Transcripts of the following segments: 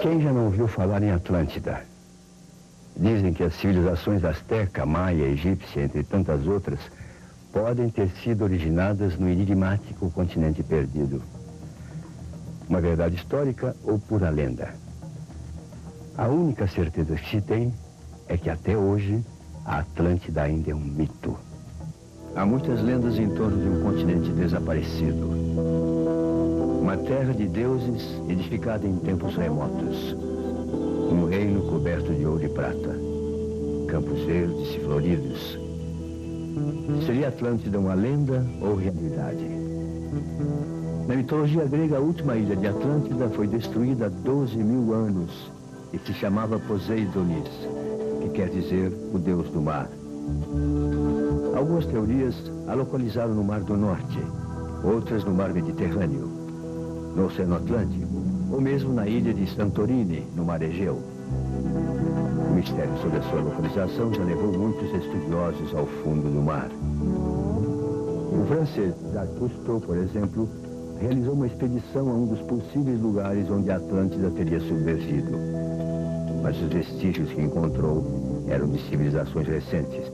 Quem já não ouviu falar em Atlântida? Dizem que as civilizações asteca, maia, egípcia, entre tantas outras, podem ter sido originadas no enigmático continente perdido. Uma verdade histórica ou pura lenda? A única certeza que se tem é que até hoje a Atlântida ainda é um mito. Há muitas lendas em torno de um continente desaparecido. Uma terra de deuses edificada em tempos remotos. Um reino coberto de ouro e prata. Campos verdes e floridos. Seria Atlântida uma lenda ou realidade? Na mitologia grega, a última ilha de Atlântida foi destruída há 12.000 anos e se chamava Poseidonis, que quer dizer o deus do mar. Algumas teorias a localizaram no Mar do Norte, outras no Mar Mediterrâneo, no Oceano Atlântico, ou mesmo na ilha de Santorini, no Mar Egeu. O mistério sobre a sua localização já levou muitos estudiosos ao fundo do mar. O francês Jacques Cousteau, por exemplo, realizou uma expedição a um dos possíveis lugares onde a Atlântida teria submergido. Mas os vestígios que encontrou eram de civilizações recentes.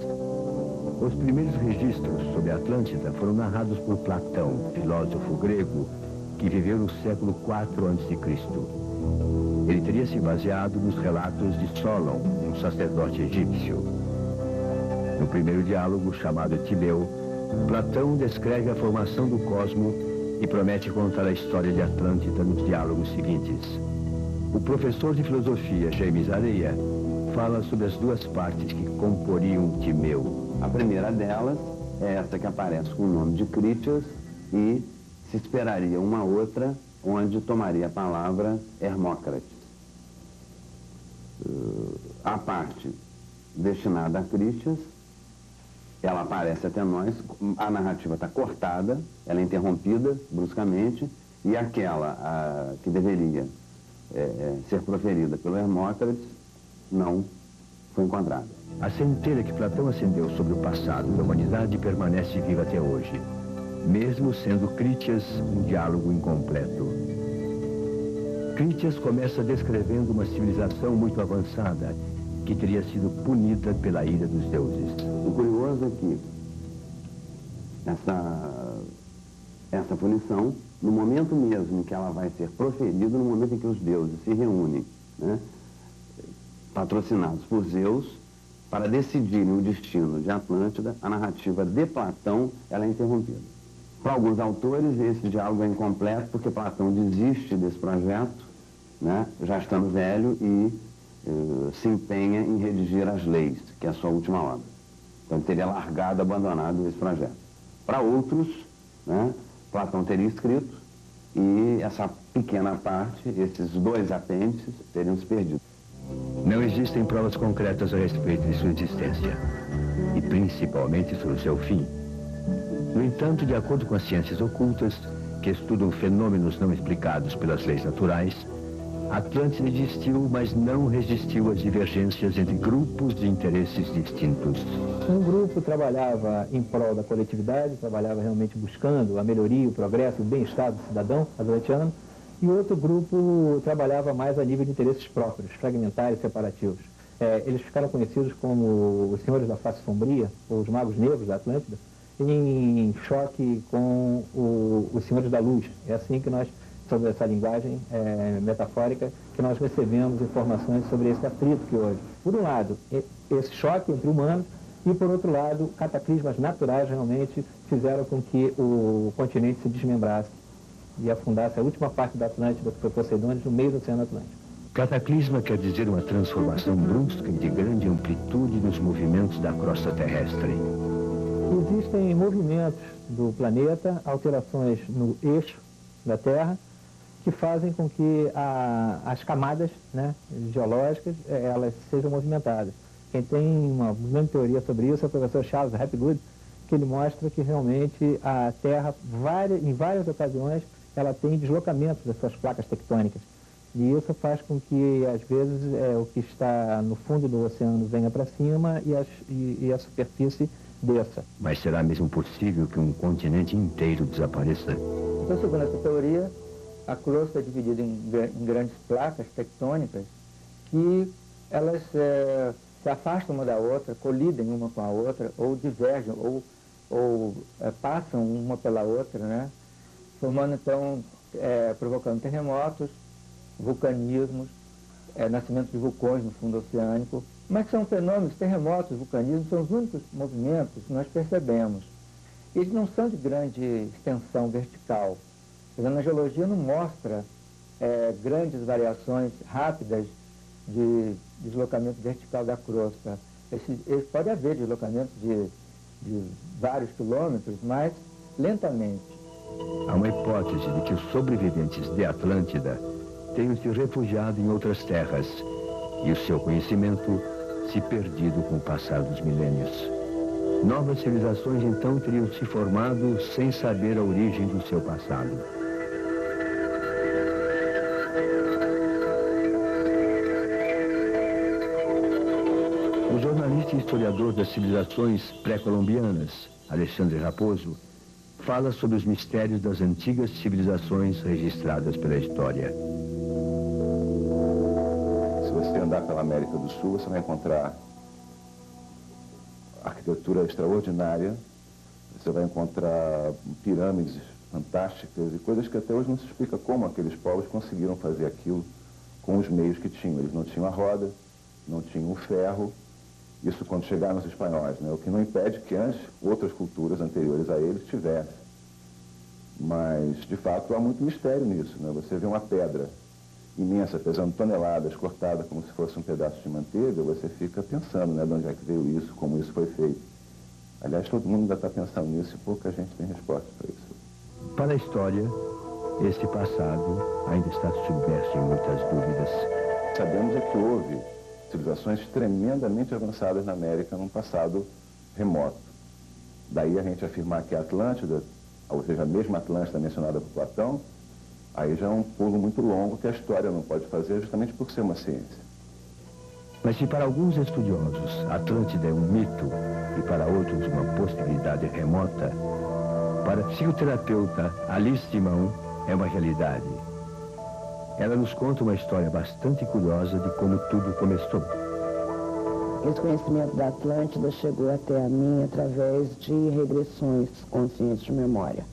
Os primeiros registros sobre a Atlântida foram narrados por Platão, filósofo grego, que viveu no século IV a.C. Ele teria se baseado nos relatos de Solon, um sacerdote egípcio. No primeiro diálogo, chamado Timeu, Platão descreve a formação do cosmo e promete contar a história de Atlântida nos diálogos seguintes. O professor de filosofia, James Areia, fala sobre as duas partes que comporiam Timeu. A primeira delas é essa que aparece com o nome de Critias e se esperaria uma outra onde tomaria a palavra Hermócrates. A parte destinada a Critias, ela aparece até nós, a narrativa está cortada, ela é interrompida bruscamente, e aquela que deveria ser proferida pelo Hermócrates não foi encontrada. A centelha que Platão acendeu sobre o passado da humanidade permanece viva até hoje, mesmo sendo Critias um diálogo incompleto. Critias começa descrevendo uma civilização muito avançada, que teria sido punida pela ira dos deuses. O curioso é que essa punição, no momento mesmo em que ela vai ser proferida, no momento em que os deuses se reúnem, né, patrocinados por Zeus, para decidirem o destino de Atlântida, a narrativa de Platão ela é interrompida. Para alguns autores, esse diálogo é incompleto porque Platão desiste desse projeto, né, já estando velho, e se empenha em redigir as leis, que é a sua última obra. Então ele teria largado, abandonado esse projeto. Para outros, né, Platão teria escrito e essa pequena parte, esses dois apêndices, teriam se perdido. Não existem provas concretas a respeito de sua existência, e principalmente sobre o seu fim. No entanto, de acordo com as ciências ocultas, que estudam fenômenos não explicados pelas leis naturais, Atlântida existiu, mas não resistiu às divergências entre grupos de interesses distintos. Um grupo trabalhava em prol da coletividade, trabalhava realmente buscando a melhoria, o progresso, o bem-estar do cidadão atlantiano, e outro grupo trabalhava mais a nível de interesses próprios, fragmentários, separativos. Eles ficaram conhecidos como os Senhores da Face Sombria, ou os Magos Negros da Atlântida, em choque com os Senhores da Luz. É assim que nós, sobre essa linguagem metafórica, que nós recebemos informações sobre esse atrito que houve. Por um lado, esse choque entre humanos, e por outro lado, cataclismas naturais realmente fizeram com que o continente se desmembrasse e afundasse a última parte da Atlântida, que foi Poseidonis, no meio do Oceano Atlântico. Cataclisma quer dizer uma transformação brusca e de grande amplitude nos movimentos da crosta terrestre. Existem movimentos do planeta, alterações no eixo da Terra, que fazem com que as camadas, né, geológicas elas sejam movimentadas. Quem tem uma grande teoria sobre isso é o professor Charles Hapgood, que ele mostra que realmente a Terra, em várias ocasiões, ela tem deslocamentos das suas placas tectônicas. E isso faz com que, às vezes, o que está no fundo do oceano venha para cima e a superfície desça. Mas será mesmo possível que um continente inteiro desapareça? Então, segundo essa teoria, A crosta é dividida em grandes placas tectônicas que elas se afastam uma da outra, colidem uma com a outra, ou divergem, ou passam uma pela outra, né? Formando então, provocando terremotos, vulcanismos, nascimento de vulcões no fundo oceânico. Mas são fenômenos, terremotos, vulcanismos, são os únicos movimentos que nós percebemos. Eles não são de grande extensão vertical. A geologia não mostra grandes variações rápidas de deslocamento vertical da crosta. Pode haver deslocamento de vários quilômetros, mas lentamente. Há uma hipótese de que os sobreviventes de Atlântida tenham se refugiado em outras terras e o seu conhecimento se perdido com o passar dos milênios. Novas civilizações então teriam se formado sem saber a origem do seu passado. O jornalista e historiador das civilizações pré-colombianas, Alexandre Raposo, fala sobre os mistérios das antigas civilizações registradas pela história. Se você andar pela América do Sul, você vai encontrar arquitetura extraordinária, você vai encontrar pirâmides fantásticas e coisas que até hoje não se explica como aqueles povos conseguiram fazer aquilo com os meios que tinham. Eles não tinham a roda, não tinham o ferro, isso quando chegaram os espanhóis, né? O que não impede que antes outras culturas anteriores a eles tivessem. Mas, de fato, há muito mistério nisso, né? Você vê uma pedra imensa, pesando toneladas, cortada como se fosse um pedaço de manteiga, você fica pensando, né, de onde é que veio isso, como isso foi feito. Aliás, todo mundo ainda está pensando nisso e pouca gente tem resposta para isso. Para a história, esse passado ainda está submerso em muitas dúvidas. Sabemos é que houve civilizações tremendamente avançadas na América num passado remoto. Daí a gente afirmar que a Atlântida, ou seja, a mesma Atlântida mencionada por Platão, aí já é um pulo muito longo que a história não pode fazer justamente por ser uma ciência. Mas se para alguns estudiosos a Atlântida é um mito e para outros uma possibilidade remota, para a psicoterapeuta Alice Simão é uma realidade. Ela nos conta uma história bastante curiosa de como tudo começou. Esse conhecimento da Atlântida chegou até a mim através de regressões conscientes de memória.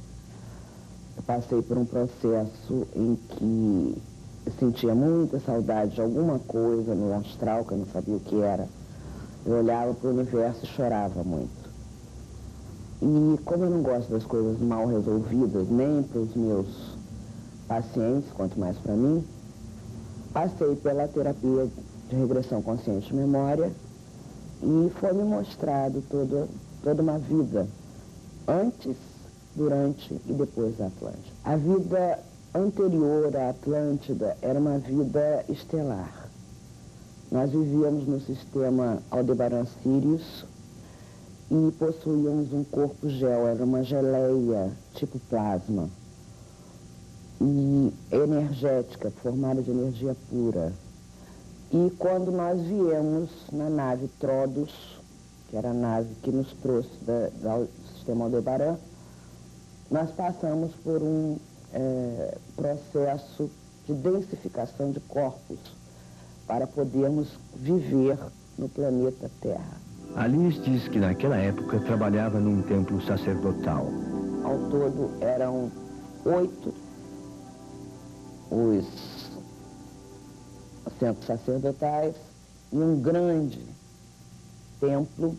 Eu passei por um processo em que eu sentia muita saudade de alguma coisa no astral, que eu não sabia o que era. Eu olhava para o universo e chorava muito. E como eu não gosto das coisas mal resolvidas, nem para os meus pacientes, quanto mais para mim, passei pela terapia de regressão consciente de memória e foi me mostrado toda uma vida antes, durante e depois da Atlântida. A vida anterior à Atlântida era uma vida estelar. Nós vivíamos no sistema Aldebaran Sirius e possuíamos um corpo gel, era uma geleia tipo plasma, e energética, formada de energia pura. E quando nós viemos na nave Trodus, que era a nave que nos trouxe do sistema Aldebaran, nós passamos por um processo de densificação de corpos para podermos viver no planeta Terra. Alice diz que naquela época trabalhava num templo sacerdotal. Ao todo eram 8 os centros sacerdotais e um grande templo,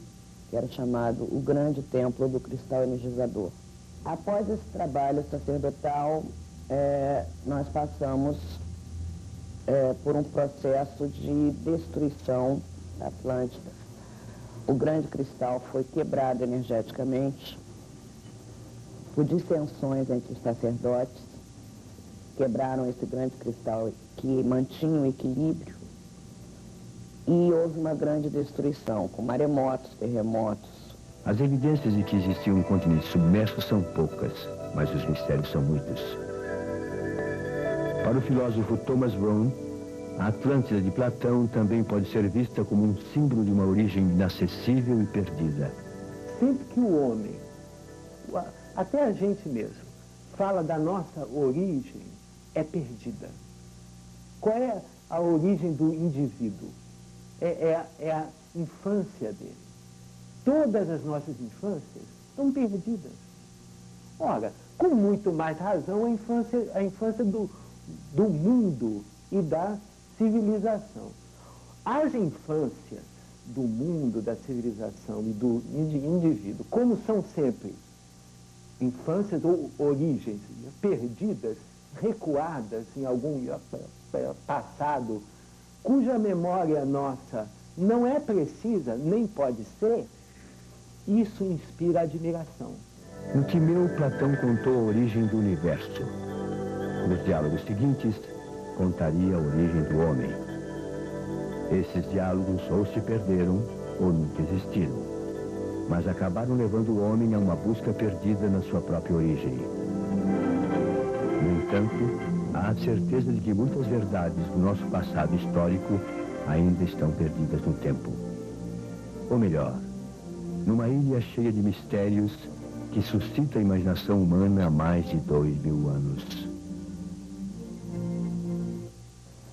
que era chamado o Grande Templo do Cristal Energizador. Após esse trabalho sacerdotal, nós passamos por um processo de destruição da Atlântida. O grande cristal foi quebrado energeticamente por dissensões entre os sacerdotes, quebraram esse grande cristal que mantinha o equilíbrio e houve uma grande destruição, com maremotos, terremotos. As evidências de que existia um continente submerso são poucas, mas os mistérios são muitos. Para o filósofo Thomas Brown, a Atlântida de Platão também pode ser vista como um símbolo de uma origem inacessível e perdida. Sempre que o homem, até a gente mesmo, fala da nossa origem, é perdida. Qual é a origem do indivíduo? É a infância dele. Todas as nossas infâncias estão perdidas. Ora, com muito mais razão, a infância do mundo e da civilização. As infâncias do mundo, da civilização e do indivíduo, como são sempre infâncias ou origens perdidas, recuadas em algum passado, cuja memória nossa não é precisa, nem pode ser, isso inspira admiração. No Timeu, Platão contou a origem do universo. Nos diálogos seguintes, contaria a origem do homem. Esses diálogos ou se perderam ou nunca existiram, mas acabaram levando o homem a uma busca perdida na sua própria origem. No entanto, há a certeza de que muitas verdades do nosso passado histórico ainda estão perdidas no tempo. Ou melhor, numa ilha cheia de mistérios que suscita a imaginação humana há mais de 2000 anos.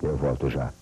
Eu volto já.